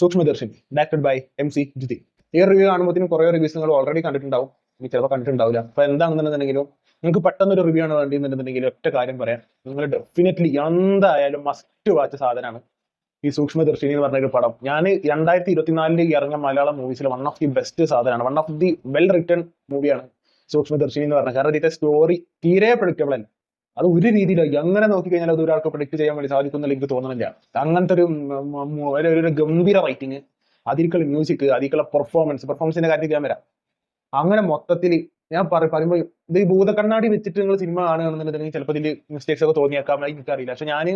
Sookshmadarshini directed by MC ജിതി. ഈ review കാണുമ്പോഴത്തേനും കുറേ reviews നിങ്ങൾ ഓൾറെഡി കണ്ടിട്ടുണ്ടാവും, ഇനി ചിലപ്പോൾ കണ്ടിട്ടുണ്ടാവില്ല. അപ്പോൾ എന്താണെന്നുണ്ടെങ്കിലും നിങ്ങൾക്ക് പെട്ടെന്നൊരു റിവ്യൂ ആണ് വേണ്ടിയെന്നുണ്ടെങ്കിൽ ഒറ്റ കാര്യം പറയാം, നിങ്ങൾ ഡെഫിനറ്റ്ലി എന്തായാലും മസ്റ്റ് വാച്ച് സാധനമാണ് ഈ സൂക്ഷ്മദർശിനി എന്ന് പറഞ്ഞൊരു പടം. ഞാൻ 2024 ഇറങ്ങിയ മലയാളം മൂവീസിൽ വൺ ഓഫ് ദി ബെസ്റ്റ് സാധനമാണ്, one of the well written മൂവിയാണ് സൂക്ഷ്മദർശിനി എന്ന് പറഞ്ഞത്. കാരണം ഇതിന്റെ സ്റ്റോറി തീരെ പ്രഡിക്റ്റബിൾ അല്ല. അത് ഒരു രീതിയിലോ എങ്ങനെ നോക്കിക്കഴിഞ്ഞാൽ അത് ഒരാൾക്ക് പ്രഡിക്ട് ചെയ്യാൻ വേണ്ടി സാധിക്കുന്നില്ല എനിക്ക് തോന്നുന്നില്ല. അങ്ങനത്തെ ഒരു ഗംഭീര റൈറ്റിങ്, അതിലേക്കുള്ള മ്യൂസിക്, അതിലേക്കുള്ള പെർഫോമൻസിന്റെ കാര്യത്തിൽ ഞാൻ വരാം. അങ്ങനെ മൊത്തത്തിൽ ഞാൻ പറയുമ്പോൾ ഇത് ഈ ഭൂതക്കണ്ണാടി വെച്ചിട്ട് നിങ്ങൾ സിനിമ കാണുകയാണെന്നുണ്ടെങ്കിൽ ചിലപ്പോൾ ഇതിൽ മിസ്റ്റേക്സ് ഒക്കെ തോന്നിയേക്കാം, എനിക്കറിയില്ല. പക്ഷെ ഞാൻ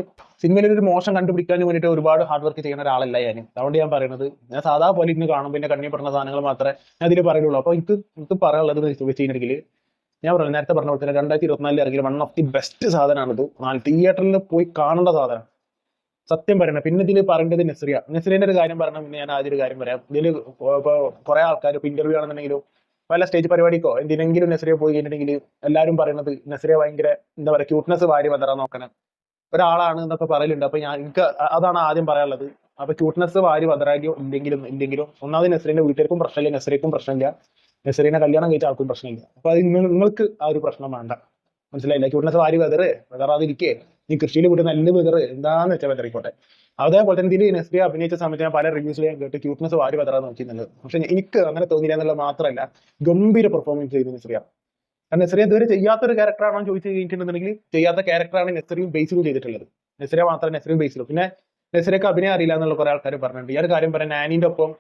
സിനിമയിൽ ഒരു മോശം കണ്ടുപിടിക്കാൻ വേണ്ടിയിട്ട് ഒരുപാട് ഹാർഡ് വർക്ക് ചെയ്യുന്ന ഒരാളല്ല ഞാൻ. അതുകൊണ്ട് ഞാൻ പറയുന്നത്, ഞാൻ സാധാ പോലെ ഇന്ന് കാണുമ്പോൾ എന്നെ കണ്ണിപ്പെടുന്ന സാധനങ്ങൾ മാത്രമേ ഞാൻ ഇതിൽ പറയുള്ളൂ. അപ്പോൾ എനിക്ക് പറയാനുള്ളത് വെച്ചിട്ടുണ്ടെങ്കിൽ ഞാൻ പറഞ്ഞു, നേരത്തെ പറഞ്ഞ പോലെ തന്നെ 2024 ഇറങ്ങിയ വൺ ഓഫ് ദി ബെസ്റ്റ് സാധനമാണിത്. തിയേറ്ററിൽ പോയി കാണേണ്ട സാധനം, സത്യം പറയണം. പിന്നെ ഇതിൽ പറയേണ്ടത് നസ്രിയന്റെ ഒരു കാര്യം പറഞ്ഞാൽ പിന്നെ ഞാൻ ആദ്യം ഒരു കാര്യം പറയാം. ഇതിൽ ഇപ്പോൾ കുറെ ആൾക്കാർ ഇപ്പോൾ ഇന്റർവ്യൂ ആണെന്നുണ്ടെങ്കിലും പല സ്റ്റേജ് പരിപാടിക്കോ എന്തിനെങ്കിലും നസ്രിയ പോയി കഴിഞ്ഞിട്ടുണ്ടെങ്കിൽ എല്ലാവരും പറയുന്നത് നസ്രിയ ഭയങ്കര എന്താ പറയുക ക്യൂട്ട്നെസ് വാരി വതറാൻ നോക്കണം ഒരാളാണ് എന്നൊക്കെ പറയലുണ്ട്. അപ്പൊ എനിക്ക് അതാണ് ആദ്യം പറയാനുള്ളത്. അപ്പൊ ക്യൂട്ട്നെസ് വാരി വതറായോ ഇല്ലെങ്കിലും ഒന്നാമത് നസ്രിയന്റെ വീട്ടുകാർക്കും പ്രശ്നമില്ല, നസ്രിയക്കും പ്രശ്നമില്ല, നസ്രീനെ കല്യാണം കഴിച്ച ആൾക്കും പ്രശ്നമില്ല. അപ്പൊ അത് നിങ്ങൾക്ക് ആ ഒരു പ്രശ്നം വേണ്ട, മനസ്സിലായില്ല. ക്യൂട്ട്നെസ് വാരി വെതറാതിരിക്കേ, നീ കൃഷിയിൽ വിട്ട് നെല്ല് വെതറ് എന്താന്ന് വെച്ചാൽ വെതറിക്കോട്ടെ. അതേപോലെ തന്നെ ഇതിൽ നസ്രിയ അഭിനയിച്ച സമയത്ത് ഞാൻ പല റിവ്യൂസിൽ കേട്ട് ക്യൂട്ട്നെസ് വാരി വെതറാന്ന് നോക്കിയിരുന്നത്. പക്ഷെ എനിക്ക് അങ്ങനെ തോന്നില്ല എന്നുള്ളത് മാത്രമല്ല, ഗംഭീര പെർഫോമൻസ് ചെയ്തു നസ്രിയ. കാരണം നസ്രിയ ഇതുവരെ ചെയ്യാത്തൊരു ക്യാരക്ടറാണോ ചോദിച്ചു കഴിഞ്ഞിട്ടുണ്ടെങ്കിൽ ചെയ്യാത്ത ക്യാരക്ടറാണ് നസ്രിയും ബേസിലും ചെയ്തിട്ടുള്ളത്. നസ്രിയ മാത്രമേ നസ്രിയും ബേസിലും. പിന്നെ നസ്രിയക്ക് അഭിനയം അറിയില്ല എന്നുള്ള കുറെ ആൾക്കാർ പറഞ്ഞിട്ടുണ്ട്. ഈ ഒരു കാര്യം പറയാൻ നാനിന്റെ ഒപ്പം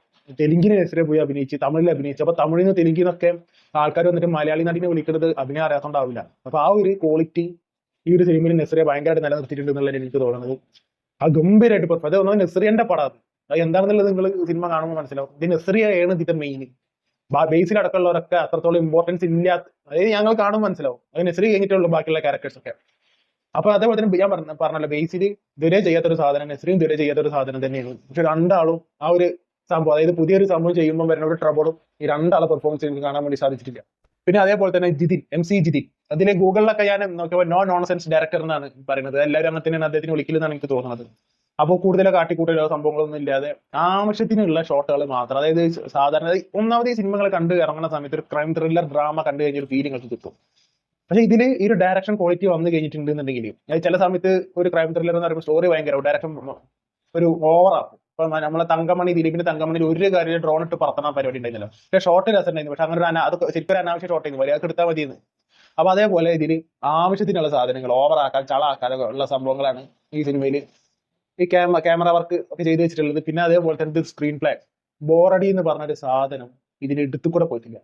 തെലുങ്കിന് നസ്രിയ പോയി അഭിനയിച്ച്, തമിഴിൽ അഭിനയിച്ചു. അപ്പൊ തമിഴിൽ നിന്ന് തെലുങ്കിന്നൊക്കെ ആൾക്കാർ വന്നിട്ട് മലയാളി നടിനെ വിളിക്കുന്നത് അഭിനയം അറിയാത്തോണ്ടാവില്ല. അപ്പൊ ആ ഒരു ക്വാളിറ്റി ഈ ഒരു സിനിമയിൽ നസ്രിയ ഭയങ്കരമായിട്ട് നിലനിർത്തിയിട്ടുണ്ട് എന്നുള്ളത് എനിക്ക് തോന്നുന്നത്. ആ ഗംഭീരമായിട്ട് പെർഫോം. അത് ഒന്നും നസ്രിയന്റെ പടം, അത് എന്താണെന്നുള്ളത് നിങ്ങൾ സിനിമ കാണുമ്പോൾ മനസ്സിലാവും. ഇത് നസ്രിയയാണ് ഇതിന്റെ മെയിൻ. ബേസിൽ അടക്കമുള്ളവരൊക്കെ അത്രത്തോളം ഇമ്പോർട്ടൻസ് ഇല്ലാത്ത, അതായത് ഞങ്ങൾ കാണുമ്പോൾ മനസ്സിലാവും അത് നസ്രിയ കഴിഞ്ഞിട്ടുള്ളൂ ബാക്കിയുള്ള ക്യാരക്ടേഴ്സ് ഒക്കെ. അപ്പൊ അതേപോലെ തന്നെ ഞാൻ പറഞ്ഞല്ലോ, ബേസിൽ ഇതുവരെ ചെയ്യാത്തൊരു സാധനം, നസ്രിയും ഇതുവരെ ചെയ്യാത്തൊരു സാധനം തന്നെയാണ്. പക്ഷെ രണ്ടാളും ആ ഒരു സംഭവം, അതായത് പുതിയൊരു സംഭവം ചെയ്യുമ്പോൾ വരുന്ന ഒരു ട്രബിളും ഈ രണ്ടാളെ പെർഫോമൻസ് എനിക്ക് കാണാൻ വേണ്ടി സാധിച്ചിട്ടില്ല. പിന്നെ അതേപോലെ തന്നെ MC ജിതിൻ, അതിലെ ഗൂഗിളിലൊക്കെ ഞാൻ നോക്കിയപ്പോൾ നോ നോൺസെൻസ് ഡയറക്ടർ എന്നാണ് പറയുന്നത്. എല്ലാവരും അങ്ങനെ തന്നെയാണ് അദ്ദേഹത്തിന് വിളിക്കലെന്നാണ് എനിക്ക് തോന്നുന്നത്. അപ്പോൾ കൂടുതലോ കാട്ടിക്കൂട്ടലോ സംഭവങ്ങളൊന്നും ഇല്ലാതെ ആവശ്യത്തിനുള്ള ഷോട്ടുകൾ മാത്രം. അതായത് സാധാരണ ഒന്നാമത് ഈ സിനിമകൾ കണ്ട് ഇറങ്ങുന്ന സമയത്ത് ഒരു ക്രൈം ത്രില്ലർ ഡ്രാമ കണ്ടു കഴിഞ്ഞൊരു ഫീലിംഗ് ഒക്കെ കിട്ടും. പക്ഷെ ഇതിൽ ഈ ഒരു ഡയറക്ഷൻ ക്വാളിറ്റി വന്നു കഴിഞ്ഞിട്ടുണ്ടെന്നുണ്ടെങ്കിൽ, ചില സമയത്ത് ഒരു ക്രൈം ത്രില്ലർ എന്ന് പറയുമ്പോൾ സ്റ്റോറി ഭയങ്കര ഡയറക്ഷൻ ഒരു ഓവറാക്കും. ഇപ്പൊ നമ്മളെ ദിലീപിന്റെ തങ്കമണിയിൽ ഒരു കാര്യം ഡ്രോൺ ഇട്ട് പറത്തണ പരിപാടി ഉണ്ടായിരുന്നല്ലോ. പക്ഷെ ഷോട്ട് രസമുണ്ടായിരുന്നു. പക്ഷെ അങ്ങനെ അത് ശരിക്കും ഒരു അനാവശ്യ ഷോട്ട് ആയിരുന്നു, വലിയ എടുത്താൽ മതിയെന്ന്. അപ്പൊ അതേപോലെ ഇതിൽ ആവശ്യത്തിനുള്ള സാധനങ്ങൾ ഓവറാക്കാൻ ചളാക്കാൻ ഉള്ള സംഭവങ്ങളാണ് ഈ സിനിമയിൽ ഈ ക്യാമറ വർക്ക് ഒക്കെ ചെയ്തു വെച്ചിട്ടുള്ളത്. പിന്നെ അതേപോലെ തന്നെ സ്ക്രീൻ പ്ലേ, ബോറടി എന്ന് പറഞ്ഞൊരു സാധനം ഇതിൽ എടുത്തു കൂടെ പോയിട്ടില്ല.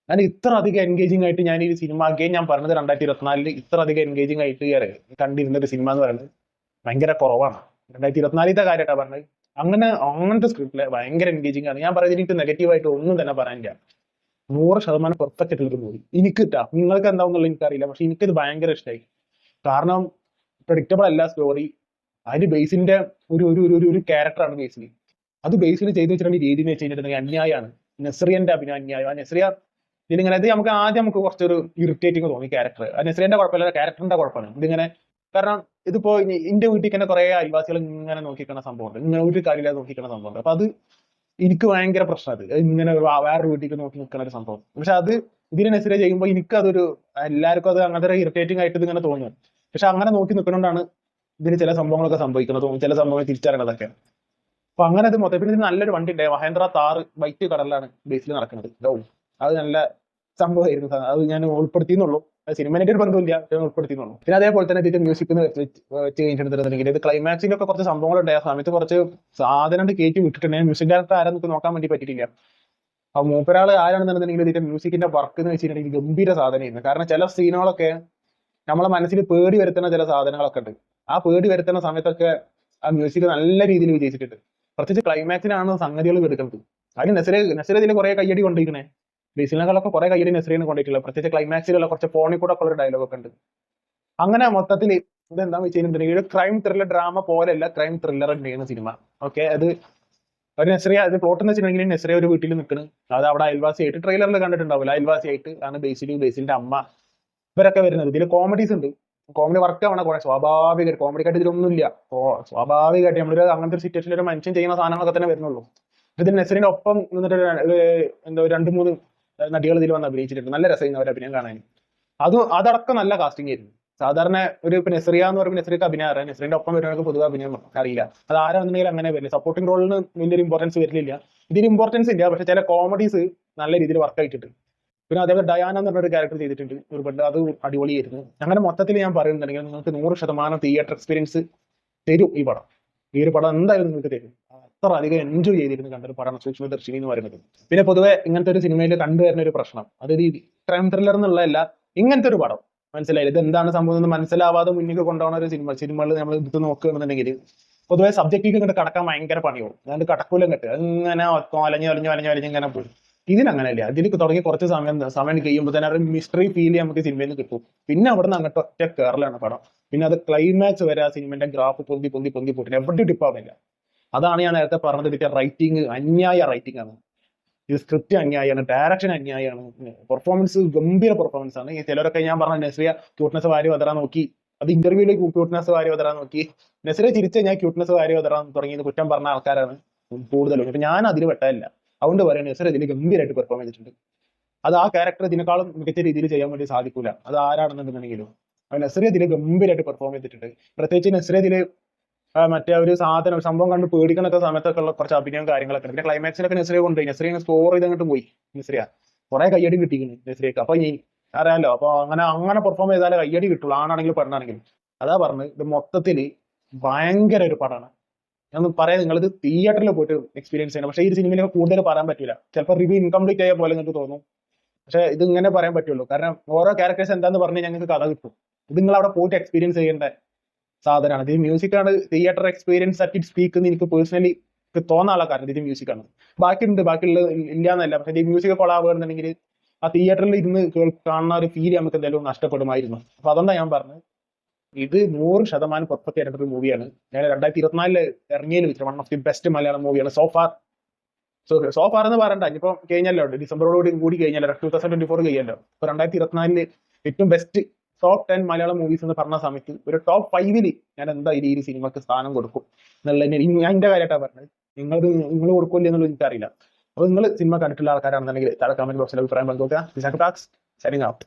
ഞാൻ ഇത്ര അധികം എൻഗേജിങ് ആയിട്ട് ഞാൻ ഈ സിനിമ അഗെയിൻ ഞാൻ പറഞ്ഞത് 2024 ഇത്ര അധികം എൻഗേജിങ് ആയിട്ട് കണ്ടിരുന്ന ഒരു സിനിമ എന്ന് പറയുന്നത് ഭയങ്കര കുറവാണ്. 2024 കാര്യമായിട്ടാണ് പറഞ്ഞത്. അങ്ങനത്തെ സ്ക്രിപ്റ്റില് ഭയങ്കര എൻഗേജിങ് ആണ്. ഞാൻ പറയുന്നത് എനിക്ക് നെഗറ്റീവായിട്ട് ഒന്നും തന്നെ പറയാനില്ല. 100% പെർഫെക്റ്റ് ആയിട്ടുള്ള മൂവി എനിക്ക് കിട്ടാം. നിങ്ങൾക്ക് എന്താവുന്നുള്ള എനിക്കറിയില്ല, പക്ഷെ എനിക്കിത് ഭയങ്കര ഇഷ്ടമായി. കാരണം പ്രഡിക്റ്റബിൾ അല്ല സ്റ്റോറി. അതിന് ബേസിന്റെ ഒരു ക്യാരക്ടറാണ് ബേസിൽ. അത് ബേസിൽ ചെയ്തു വെച്ചിട്ടുള്ള രീതി എന്ന് വെച്ച് കഴിഞ്ഞിട്ടുണ്ടെങ്കിൽ അന്യായമാണ്. നസ്രിയന്റെ അഭിനയം അന്യായം. ആ നസ്രിയ ഇതിലിങ്ങനെ നമുക്ക് കുറച്ചൊരു ഇറിറ്റേറ്റിംഗ് തോന്നി ക്യാരക്ടർ. ആ നസ്രിയന്റെ കുഴപ്പമില്ല, ക്യാരക്ടറിന്റെ കുഴപ്പമാണ് ഇതിങ്ങനെ. കാരണം ഇതിപ്പോ എന്റെ വീട്ടിൽ തന്നെ കുറെ അയൽവാസികൾ ഇങ്ങനെ നോക്കിക്കുന്ന സംഭവമുണ്ട്, ഇങ്ങനെ ഒരു കാര്യമില്ലാതെ നോക്കിക്കുന്ന സംഭവമുണ്ട്. അപ്പൊ അത് എനിക്ക് ഭയങ്കര പ്രശ്നം. അത് ഇങ്ങനെ വേറൊരു വീട്ടിലേക്ക് നോക്കി നിൽക്കുന്ന ഒരു സംഭവം. പക്ഷെ അത് ഇതിനെ നസ്രിയ ചെയ്യുമ്പോൾ എനിക്ക് അതൊരു എല്ലാവർക്കും അത് അങ്ങനത്തെ ഇറിറ്റേറ്റിംഗ് ആയിട്ട് ഇതിങ്ങനെ തോന്നുന്നു. പക്ഷെ അങ്ങനെ നോക്കി നിൽക്കുന്നതുകൊണ്ടാണ് ഇതിന് ചില സംഭവങ്ങളൊക്കെ സംഭവിക്കുന്നതും ചില സംഭവങ്ങൾ തിരിച്ചറിയണതൊക്കെ. അപ്പൊ അങ്ങനെ അത് മൊത്തം. പിന്നെ നല്ലൊരു വണ്ടി ഉണ്ട്, മഹേന്ദ്ര താർ വൈറ്റ് കളറിലാണ് ബേസിൽ നടക്കുന്നത്. അത് നല്ല സംഭവമായിരുന്നു. അത് ഞാൻ ഉൾപ്പെടുത്തിയെന്നുള്ളൂ, സിനിമയായിട്ട് ഒരു ബന്ധമില്ല, ഞാൻ ഉൾപ്പെടുത്തിയെന്നുള്ളൂ. പിന്നെ അതേപോലെ തന്നെ ഇതിന്റെ മ്യൂസിക് വെച്ച് കഴിഞ്ഞിട്ടുണ്ടെങ്കിൽ ഇത് ക്ലൈമാക്സിലൊക്കെ കുറച്ച് സംഭവങ്ങളുണ്ട്. ആ സമയത്ത് കുറച്ച് സാധനം കയറ്റി വിട്ടിട്ടുണ്ട്. മ്യൂസിക് ഡയറക്ടർ ആരെന്ന് നോക്കാൻ വേണ്ടി പറ്റിയിട്ടില്ല. അപ്പൊ മൂപ്പരാള് ആരാണെന്നുണ്ടെങ്കിൽ ഇതിന്റെ മ്യൂസിക്കിന്റെ വർക്ക് എന്ന് വെച്ചിട്ടുണ്ടെങ്കിൽ ഗംഭീര സാധനമായിരുന്നു. കാരണം ചില സീനുകളൊക്കെ നമ്മളെ മനസ്സിൽ പേടി വരുത്തുന്ന ചില സാധനങ്ങളൊക്കെ ഉണ്ട്. ആ പേടി വരുത്തുന്ന സമയത്തൊക്കെ ആ മ്യൂസിക് നല്ല രീതിയിൽ വിജയിച്ചിട്ടുണ്ട്. പ്രത്യേകിച്ച് ക്ലൈമാക്സിനാണ് സംഗതികൾ എടുക്കുന്നത്. അതിന് നസ്രിയ ഇതിൽ കുറെ കയ്യടി കൊണ്ടിരിക്കണേ. ബേസിനേക്കാളൊക്കെ കുറെ കയ്യടി നസ്രിയനെ കൊണ്ടിട്ടുള്ളത്. പ്രത്യേകിച്ച് ക്ലൈമാക്സിലുള്ള കുറച്ച് ഫോണിൽ കൂടെ ഉള്ള ഒരു ഡയലോഗ് ഒക്കെ ഉണ്ട്. അങ്ങനെ മൊത്തത്തിൽ ഇതെന്താന്ന് വെച്ച് കഴിഞ്ഞിട്ടുണ്ടെങ്കിൽ ഒരു ക്രൈം ത്രില്ലർ ഡ്രാമ പോലെയല്ല, ക്രൈം ത്രില്ലർ തന്നെയാണ് സിനിമ. ഓക്കെ, അത് ഒരു നസ്രിയ അത് പ്ലോട്ട് എന്ന് വെച്ചിട്ടുണ്ടെങ്കിൽ നസ്രിയ ഒരു വീട്ടിൽ നിൽക്കുന്നത്, അത് അവിടെ അയൽവാസിയായിട്ട് ട്രെയിലറിൽ കണ്ടിട്ടുണ്ടാവില്ല, അയൽവാസിയായിട്ട് ആണ് ബേസിന്റെ അമ്മ ഇവരൊക്കെ വരുന്നത്. ഇതിൽ കോമഡീസ് ഉണ്ട്, കോമഡി വർക്ക് ആവണ കുറെ സ്വാഭാവികമായിട്ട് കോമഡി ആയിട്ട് ഇതിലൊന്നുമില്ല. സ്വാഭാവികമായിട്ട് നമ്മളൊരു അങ്ങനത്തെ ഒരു സിറ്റുവേഷനിൽ ഒരു മനുഷ്യൻ ചെയ്യുന്ന സാധനങ്ങളൊക്കെ തന്നെ വരുന്നുള്ളൂ. ഇതിൽ നസറിന്റെ ഒപ്പം നിന്നിട്ട് എന്താ 2-3 നടികൾ ഇതിൽ വന്ന് അഭിനയിച്ചിട്ടുണ്ട്. നല്ല രസമായിരുന്നു അവരുടെ അഭിനയം കാണാൻ. അതടക്കം നല്ല കാസ്റ്റിംഗ് ആയിരുന്നു. സാധാരണ ഒരു നെസറിയ എന്ന് പറയുമ്പോൾ നെസറിക്ക് അഭിനയം അറിയാം, നെസറിന്റെ ഒപ്പം വരുന്നവർക്ക് പൊതുവെ അഭിനയം അറിയില്ല. അത് ആരാണെന്നുണ്ടെങ്കിൽ അങ്ങനെ വരില്ല. സപ്പോർട്ടിംഗ് റോളിന് വലിയൊരു ഇമ്പോർട്ടൻസ് വരില്ല. ഇതിന് ഇമ്പോർട്ടൻസ് ഇല്ല, പക്ഷെ ചില കോമഡീസ് നല്ല രീതിയിൽ വർക്ക് ആയിട്ടുണ്ട്. പിന്നെ അതേപോലെ ഡയാന എന്ന് പറഞ്ഞൊരു ക്യാരക്ടർ ചെയ്തിട്ടുണ്ട് ഒരുപാട്, അത് അടിപൊളിയായിരുന്നു. അങ്ങനെ മൊത്തത്തിൽ ഞാൻ പറയുന്നുണ്ടെങ്കിൽ നിങ്ങൾക്ക് 100% തിയേറ്റർ എക്സ്പീരിയൻസ് തരും ഈ പടം. ഈ ഒരു പടം എന്തായാലും നിങ്ങൾക്ക് തരും. അത്ര അധികം എൻജോയ് ചെയ്തിരുന്നു കണ്ടൊരു പടമാണ് സൂക്ഷ്മദർശിനി എന്ന് പറയുന്നത്. പിന്നെ പൊതുവെ ഇങ്ങനത്തെ ഒരു സിനിമയിൽ കണ്ടുവരുന്ന ഒരു പ്രശ്നം, അതായത് ഈ ക്രൈം ത്രില്ലർ എന്നുള്ളതല്ല, ഇങ്ങനത്തെ ഒരു പടം മനസ്സിലായില്ല, ഇത് എന്താണ് സംഭവം എന്ന് മനസ്സിലാവാതെ മുന്നിൽ കൊണ്ടുപോകുന്ന ഒരു സിനിമകൾ നമ്മൾ എടുത്ത് നോക്കുകയാണെന്നുണ്ടെങ്കിൽ പൊതുവെ സബ്ജക്റ്റിലേക്ക് ഇങ്ങോട്ട് കടക്കാൻ ഭയങ്കര പണിയാവും. അതുകൊണ്ട് കടക്കൂലം കെട്ട് അങ്ങനെ അലഞ്ഞ് ഇങ്ങനെ പോകും. ഇതിനങ്ങനെയല്ല. ഇതിൽ തുടങ്ങി കുറച്ച് സമയം കഴിയുമ്പോൾ തന്നെ ഒരു മിസ്റ്ററി ഫീൽ നമുക്ക് സിനിമയിൽ നിന്ന് കിട്ടും. പിന്നെ അവിടെ നിന്ന് അങ്ങോട്ട് ഒറ്റ കേരളമാണ് പടം. പിന്നെ അത് ക്ലൈമാക്സ് വരെ ആ സിനിമന്റെ ഗ്രാഫ് പൊന്തി പോയിട്ട് എവിടെ ടിപ്പാവില്ല. അതാണ് ഞാൻ നേരത്തെ പറഞ്ഞത്. ഇതിന്റെ റൈറ്റിംഗ് അന്യായ റൈറ്റിംഗ് ആണ്. ഇത് സ്ക്രിപ്റ്റ് അന്യായമാണ്, ഡയറക്ഷൻ അന്യായമാണ്, പെർഫോമൻസ് ഗംഭീര പെർഫോമൻസ് ആണ്. ഈ ചിലരൊക്കെ ഞാൻ പറഞ്ഞ നസ്രിയ ക്യൂട്ട്നെസ് വാരി വതറാൻ നോക്കി, അത് ഇന്റർവ്യൂവിൽ ക്യൂട്ട്നെസ് വാരി വതറാൻ നോക്കി, നസ്രിയ തിരിച്ച് ഞാൻ ക്യൂട്ട്നെസ് വാരി വതറാൻ തുടങ്ങിയത് കുറ്റം പറഞ്ഞ ആൾക്കാരാണ് കൂടുതലും. ഇപ്പൊ ഞാൻ അതിൽ പെട്ടതല്ല. അതുകൊണ്ട് പറയാം, നസ്രിയ ഇതിൽ ഗംഭീരമായിട്ട് പെർഫോം ചെയ്തിട്ടുണ്ട്. അത് ആ ക്യാരക്ടർ ഇതിനേക്കാളും മികച്ച രീതിയിൽ ചെയ്യാൻ വേണ്ടി സാധിക്കൂല, അത് ആരാണെന്നുണ്ടെങ്കിലും. നസ്രിയ ഇതിൽ ഗംഭീരമായിട്ട് പെർഫോം ചെയ്തിട്ടുണ്ട്. പ്രത്യേകിച്ച് നസ്രിയ ഇതിൽ മറ്റേ ഒരു സംഭവം കണ്ട് പേടിക്കണൊക്കെ സമയത്തൊക്കെ ഉള്ള കുറച്ച് അഭിനയം കാര്യങ്ങളൊക്കെ ഉണ്ട്. പിന്നെ ക്ലൈമാക്സിലൊക്കെ നസ്രിയ കൊണ്ടുപോയി, നസ്രിയ സ്കോർ ചെയ്ത് അങ്ങോട്ട് പോയി. നസ്രിയ കുറെ കയ്യടി കിട്ടിക്കുന്നു നസ്രിയക്ക്. അപ്പൊ ഇനി അറിയാലോ, അപ്പൊ അങ്ങനെ പെർഫോം ചെയ്താലേ കയ്യടി കിട്ടുള്ളൂ, ആണാണെങ്കിലും പെണ്ണാണെങ്കിലും. അതാ പറഞ്ഞത്, ഇത് മൊത്തത്തിൽ ഭയങ്കര ഒരു പടമാണ്. ഞാൻ പറയാം, നിങ്ങളിത് തിയേറ്ററിൽ പോയിട്ട് എക്സ്പീരിയൻസ് ചെയ്യണം. പക്ഷേ ഈ സിനിമയിലൊക്കെ കൂടുതൽ പറയാൻ പറ്റില്ല. ചിലപ്പോൾ റിവ്യൂ ഇൻകംപ്ലീറ്റ് ആയ പോലെ നിങ്ങൾക്ക് തോന്നും. പക്ഷെ ഇത് ഇങ്ങനെ പറയാൻ പറ്റുള്ളൂ, കാരണം ഓരോ ക്യാരക്ടേഴ്സ് എന്താന്ന് പറഞ്ഞ് ഞങ്ങൾക്ക് കഥ കിട്ടും. ഇത് നിങ്ങൾ അവിടെ പോയിട്ട് എക്സ്പീരിയൻസ് ചെയ്യേണ്ട സാധനമാണ്. ഇത് മ്യൂസിക്കാണ് theatre experience at its peak എന്ന് എനിക്ക് പേഴ്സണലി തോന്നാനുള്ള കാരണം ഇത് മ്യൂസിക്കാണ്. ബാക്കിയുള്ള ഇല്ലാന്നല്ല, പക്ഷെ ഈ മ്യൂസിക് കൊളാവുകയാണെന്നുണ്ടെങ്കിൽ ആ തിയേറ്ററിൽ ഇരുന്ന് കാണുന്ന ഒരു ഫീൽ നമുക്ക് എന്തായാലും നഷ്ടപ്പെടുമായിരുന്നു. അപ്പൊ അതുകൊണ്ടാണ് ഞാൻ പറഞ്ഞത്, ഇത് 100% പെർഫെക്റ്റ് ആയിട്ടുള്ള ഒരു മൂവിയാണ്. ഞാൻ 2024 ഇറങ്ങിയതിൽ വെച്ചിട്ട് one of the best Malayalam മൂവിയാണ് സോഫാർ എന്ന് പറയണ്ട. ഇനിയിപ്പോ കഴിഞ്ഞല്ലോ, ഡിസംബറോടുകൂടി കൂടി കഴിഞ്ഞല്ലോ, 2024 കഴിഞ്ഞല്ലോ. ഇപ്പൊ 2024 ഏറ്റവും ബെസ്റ്റ് ടോപ്പ് 10 മലയാളം മൂവീസ് എന്ന് പറഞ്ഞ സമയത്ത് ഒരു ടോപ്പ് 5 ഞാൻ എന്താ ഈ സിനിമക്ക് സ്ഥാനം കൊടുക്കും എന്നുള്ളത് ഞാൻ എന്റെ കാര്യമായിട്ടാണ് പറഞ്ഞത്. നിങ്ങൾ കൊടുക്കില്ല എന്നുള്ളത് എനിക്കറിയില്ല. അപ്പൊ നിങ്ങൾ സിനിമ കണ്ടിട്ടുള്ള ആൾക്കാരാണെന്നുണ്ടെങ്കിൽ താഴെ കമന്റ് ബോക്സിൽ അഭിപ്രായം പങ്കുവെക്കുക. Signing out.